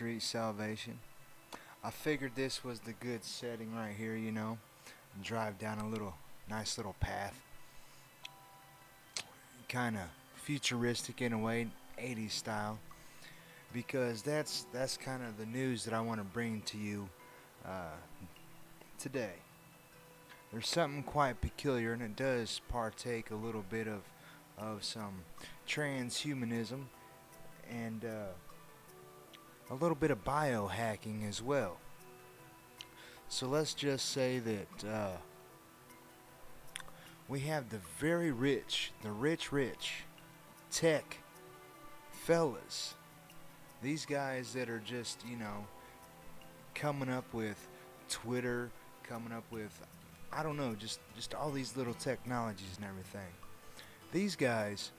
street salvation. I figured this was the good setting right here, drive down a nice little path, kind of futuristic in a way, 80s style, because that's kind of the news that I want to bring to you uh, today. There's something quite peculiar, and it does partake a little bit of some transhumanism and a little bit of biohacking as well. So let's just say that we have the very rich, the rich tech fellas. These guys that are just, coming up with Twitter, coming up with, I don't know, just all these little technologies and everything. These guys,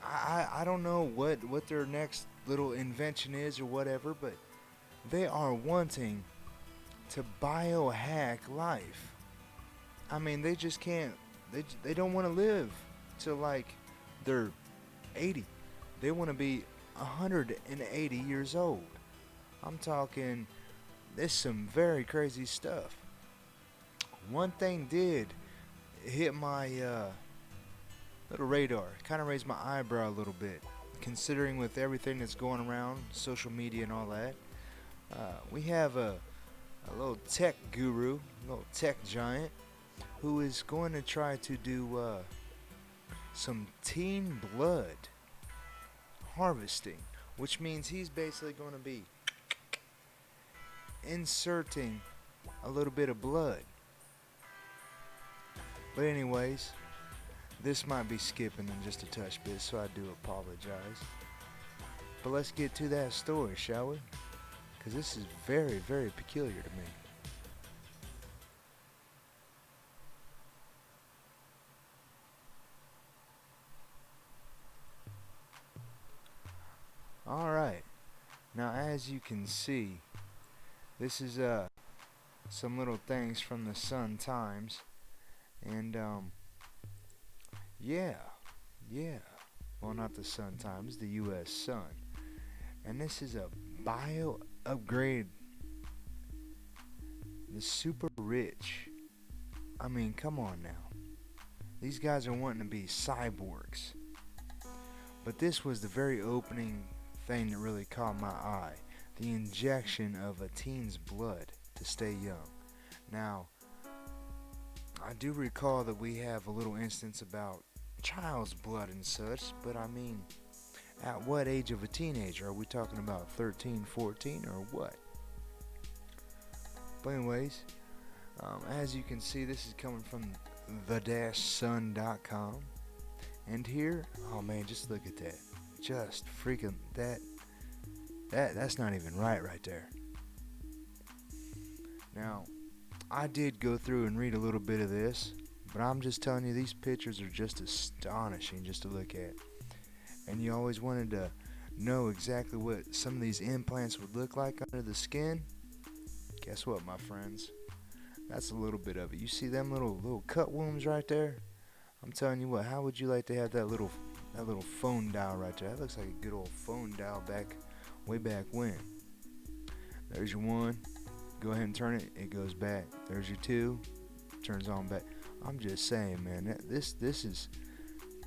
I don't know what their next little invention is or whatever, but they are wanting to biohack life. I mean, they just can't. They don't want to live till like they're 80. They want to be 180 years old. I'm talking. There's some very crazy stuff. One thing did hit my little radar. Kind of raised my eyebrow a little bit, considering with everything that's going around, social media and all that. We have a little tech guru, a little tech giant, who is going to try to do some teen blood harvesting, which means he's basically going to be inserting a little bit of blood. But anyways, this might be skipping in just a touch bit, so I do apologize. But let's get to that story, shall we? Because this is very, very peculiar to me. Alright, now as you can see, this is some little things from the Sun Times, and yeah, well, not the Sun Times, the U.S. Sun, and this is a bio upgrade. The super rich. I mean, come on now. These guys are wanting to be cyborgs. But this was the very opening thing that really caught my eye. The injection of a teen's blood to stay young. Now, I do recall that we have a little instance about child's blood and such, but I mean, at what age of a teenager? Are we talking about 13, 14, or what? But anyways, as you can see, this is coming from the-sun.com. And here, oh man, just look at that. Just freaking that's not even right there. Now, I did go through and read a little bit of this, but I'm just telling you, these pictures are just astonishing just to look at. And you always wanted to know exactly what some of these implants would look like under the skin. Guess what, my friends? That's a little bit of it. You see them little cut wounds right there? I'm telling you what, how would you like to have that little phone dial right there? That looks like a good old phone dial way back when. There's your one. Go ahead and turn it. It goes back. There's your two. Turns on back. I'm just saying, man. This is.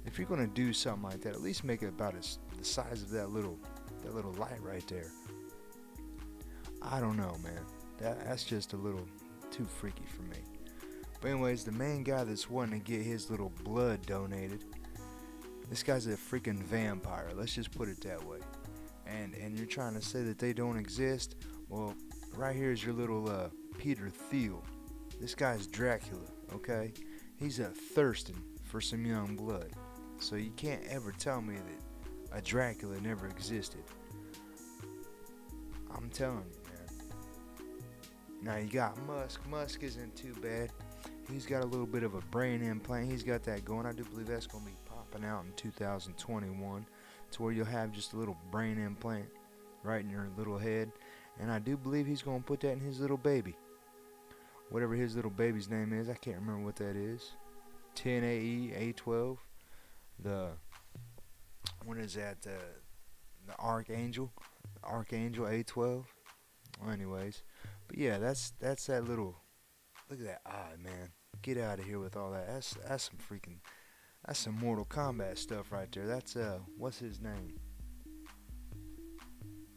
If you're gonna do something like that, at least make it about the size of that little light right there. I don't know, man. That's just a little too freaky for me. But anyways, the main guy that's wanting to get his little blood donated, this guy's a freaking vampire. Let's just put it that way. And you're trying to say that they don't exist? Well, right here is your little Peter Thiel. This guy's Dracula, okay? He's thirsting for some young blood. So you can't ever tell me that a Dracula never existed. I'm telling you, man. Now you got Musk. Musk isn't too bad. He's got a little bit of a brain implant. He's got that going. I do believe that's going to be popping out in 2021, to where you'll have just a little brain implant right in your little head. And I do believe he's going to put that in his little baby. Whatever his little baby's name is, I can't remember what that is. 10AE, A12. What is that? the Archangel A12. Well, anyways, but yeah, that's that little. Look at that eye, man. Get out of here with all that. That's some freaking. That's some Mortal Kombat stuff right there. That's what's his name?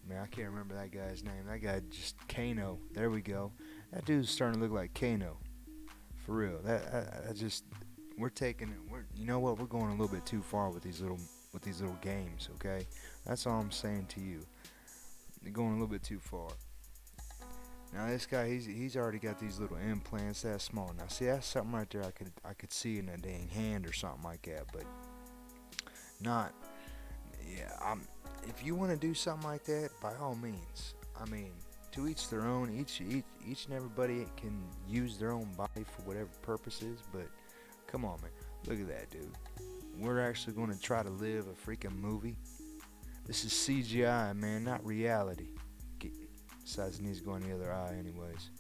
Man, I can't remember that guy's name. That guy just Kano. There we go. That dude's starting to look like Kano. For real. I just we're taking it. You know what? We're going a little bit too far with these little games. Okay, that's all I'm saying to you. You're going a little bit too far. Now this guy, he's already got these little implants that small. Now see, that's something right there I could see in a dang hand or something like that, but not. Yeah, if you want to do something like that, by all means. I mean, to each their own. Each and everybody can use their own body for whatever purposes. But come on, man, look at that, dude. We're actually going to try to live a freaking movie. This is CGI, man, not reality. Besides, it needs to go on the other eye, anyways.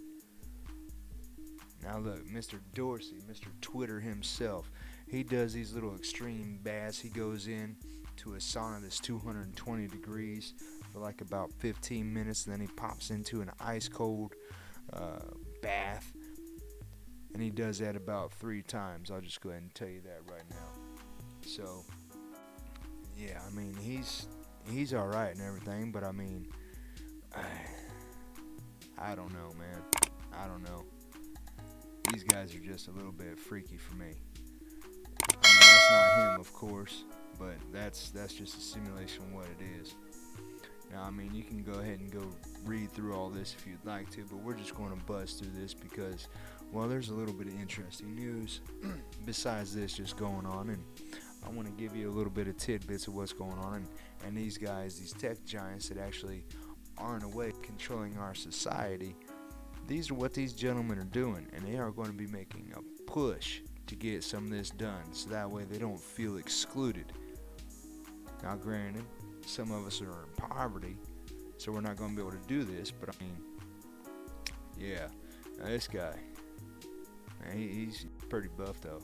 Now look, Mr. Dorsey, Mr. Twitter himself, he does these little extreme baths. He goes in to a sauna that's 220 degrees for like about 15 minutes, and then he pops into an ice cold bath, and he does that about 3 times. I'll just go ahead and tell you that right now. So yeah, I mean, he's all right and everything, but I mean, I don't know, man. I don't know. These guys are just a little bit freaky for me. I mean, that's not him, of course, but that's just a simulation of what it is. Now, I mean, you can go ahead and go read through all this if you'd like to, but we're just going to buzz through this because, well, there's a little bit of interesting news besides this just going on, and I want to give you a little bit of tidbits of what's going on, and these guys, these tech giants that actually are in a way controlling our society, these are what these gentlemen are doing, and they are going to be making a push to get some of this done, so that way they don't feel excluded. Now granted, some of us are in poverty, so we're not going to be able to do this, but I mean, yeah, now this guy, man, he's pretty buff though,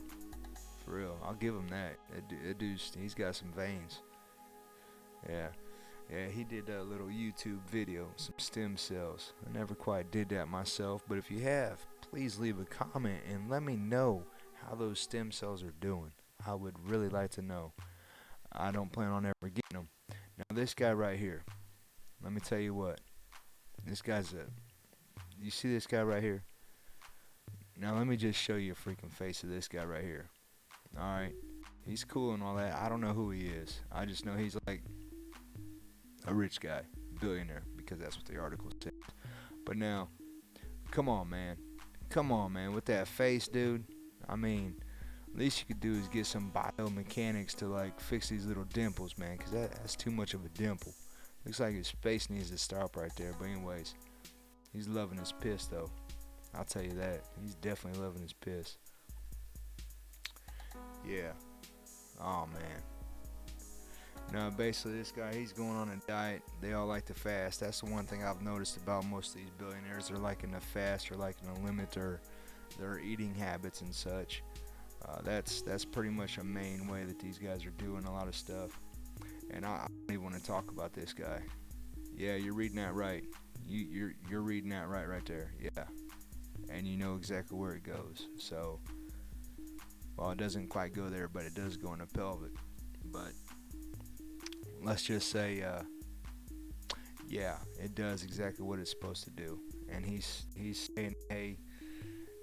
for real. I'll give him that. That dude's, he's got some veins. Yeah, he did a little YouTube video, some stem cells. I never quite did that myself, but if you have, please leave a comment and let me know how those stem cells are doing. I would really like to know. I don't plan on ever getting them. Now this guy right here, let me tell you what. This guy's you see this guy right here? Now let me just show you a freaking face of this guy right here. Alright, he's cool and all that. I don't know who he is. I just know he's like a rich guy, billionaire, because that's what the article said. But now, come on, man, with that face, dude. I mean, least you could do is get some biomechanics to like fix these little dimples, man, because that's too much of a dimple. Looks like his face needs to stop right there. But anyways, he's loving his piss though. I'll tell you that. He's definitely loving his piss. Yeah. Oh man. Now basically this guy, he's going on a diet. They all like to fast. That's the one thing I've noticed about most of these billionaires. They're liking to fast or liking to limit their eating habits and such. That's pretty much a main way that these guys are doing a lot of stuff. And I don't even want to talk about this guy. Yeah, you're reading that right. You're reading that right there. Yeah. And you know exactly where it goes. So, well, it doesn't quite go there, but it does go in the pelvic. But let's just say, yeah, it does exactly what it's supposed to do. And he's saying, hey,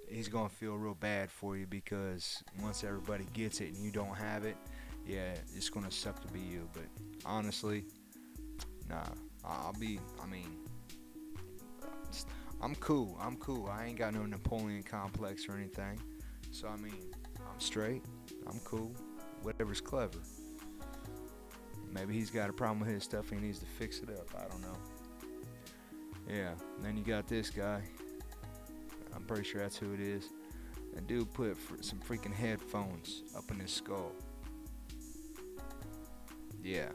he's gonna feel real bad for you because once everybody gets it and you don't have it, yeah, it's gonna suck to be you. But honestly, nah, I'm cool. I ain't got no Napoleon complex or anything. So I mean, I'm straight. I'm cool. Whatever's clever. Maybe he's got a problem with his stuff and he needs to fix it up. I don't know. Yeah. And then you got this guy. I'm pretty sure that's who it is. That dude put some freaking headphones up in his skull. Yeah.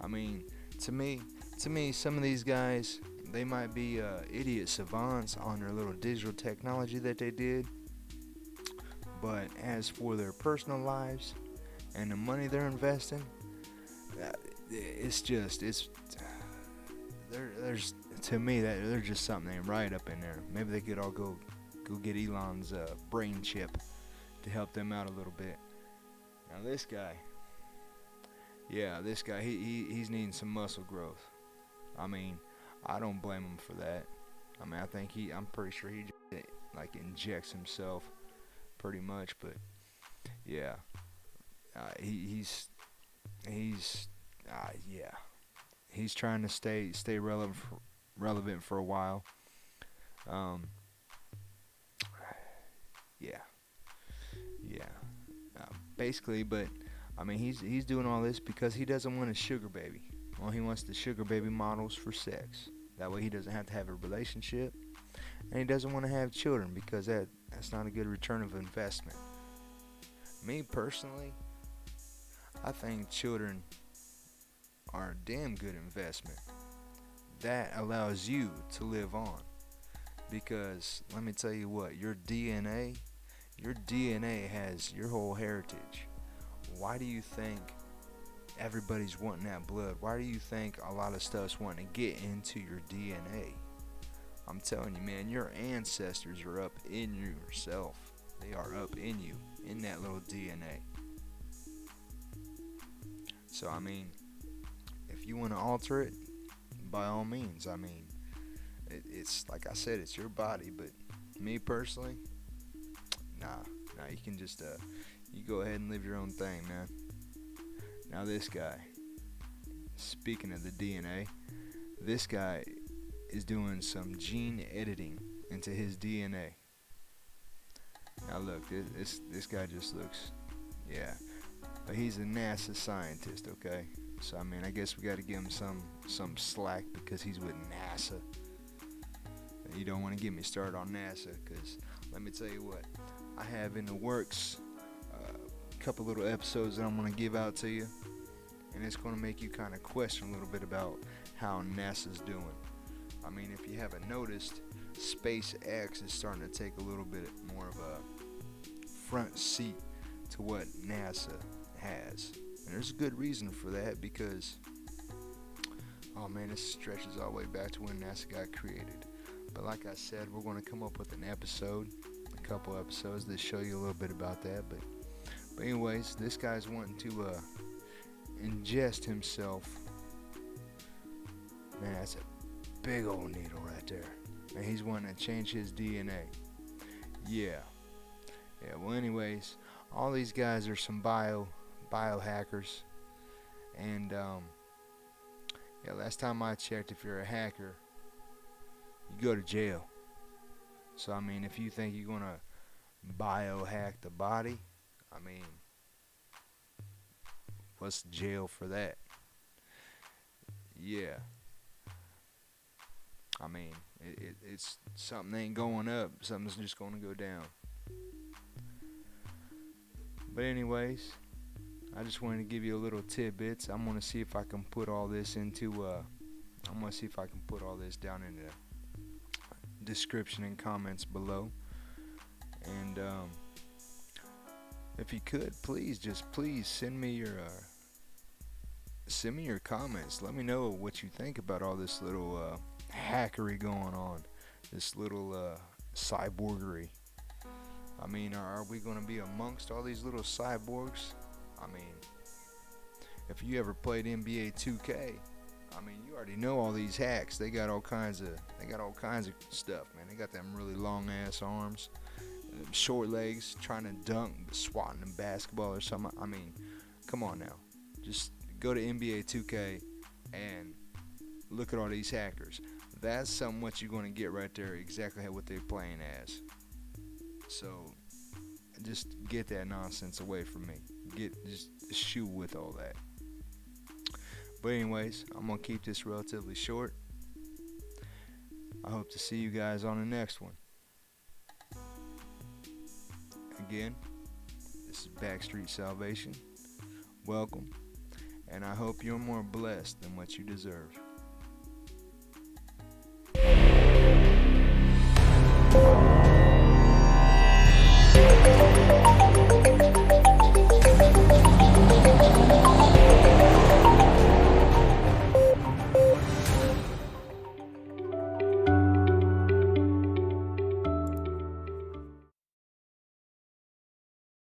I mean, to me, some of these guys, they might be idiot savants on their little digital technology that they did. But as for their personal lives and the money they're investing, it's there's to me that there's just something ain't right up in there. Maybe they could all go get Elon's brain chip to help them out a little bit. Now this guy, he's needing some muscle growth. I mean, I don't blame him for that. I mean, I'm pretty sure he just, like, injects himself pretty much, but yeah, he's trying to stay relevant for a while. Um, yeah, yeah. Basically, but I mean, he's doing all this because he doesn't want a sugar baby. Well, he wants the sugar baby models for sex. That way, he doesn't have to have a relationship, and he doesn't want to have children because that's not a good return of investment. Me personally, I think children are a damn good investment. That allows you to live on. Because let me tell you what, your DNA has your whole heritage. Why do you think everybody's wanting that blood? Why do you think a lot of stuff's wanting to get into your DNA? I'm telling you, man, your ancestors are up in yourself. They are up in you, in that little DNA. So, I mean, if you want to alter it, by all means. I mean, it's like I said, it's your body, but me personally, nah, you can just you go ahead and live your own thing, man. Now this guy, speaking of the DNA, this guy is doing some gene editing into his DNA. Now look, this guy just looks, yeah, but he's a NASA scientist, okay? So I mean, I guess we got to give him some slack because he's with NASA. You don't want to get me started on NASA, because let me tell you what, I have in the works a couple little episodes that I'm going to give out to you, and it's going to make you kind of question a little bit about how NASA's doing. I mean, if you haven't noticed, SpaceX is starting to take a little bit more of a front seat to what NASA has. And there's a good reason for that, because, oh man, this stretches all the way back to when NASA got created. But like I said, we're going to come up with a couple episodes that show you a little bit about that. But anyways, this guy's wanting to ingest himself. Man, that's a big old needle right there. And he's wanting to change his DNA. Yeah, well anyways, all these guys are some biohackers. And last time I checked, if you're a hacker, you go to jail. So I mean, if you think you're gonna biohack the body, I mean, what's jail for that? Yeah, I mean, it's something ain't going up, something's just gonna go down. But anyways, I just wanted to give you a little tidbits. I'm gonna see if I can put all this into I'm gonna see if I can put all this down in the description and comments below. And if you could, please send me your comments. Let me know what you think about all this little hackery going on, this little cyborgery. I mean, are we going to be amongst all these little cyborgs? I mean, if you ever played NBA 2K, I mean, you already know all these hacks. They got all kinds of stuff, man. They got them really long ass arms, short legs, trying to dunk, swatting a basketball or something. I mean, come on now. Just go to NBA 2K and look at all these hackers. That's something what you're going to get right there, exactly what they're playing as. So just get that nonsense away from me. Just shoot with all that. But anyways, I'm going to keep this relatively short. I hope to see you guys on the next one. Again, this is Backstreet Salvation. Welcome. And I hope you're more blessed than what you deserve.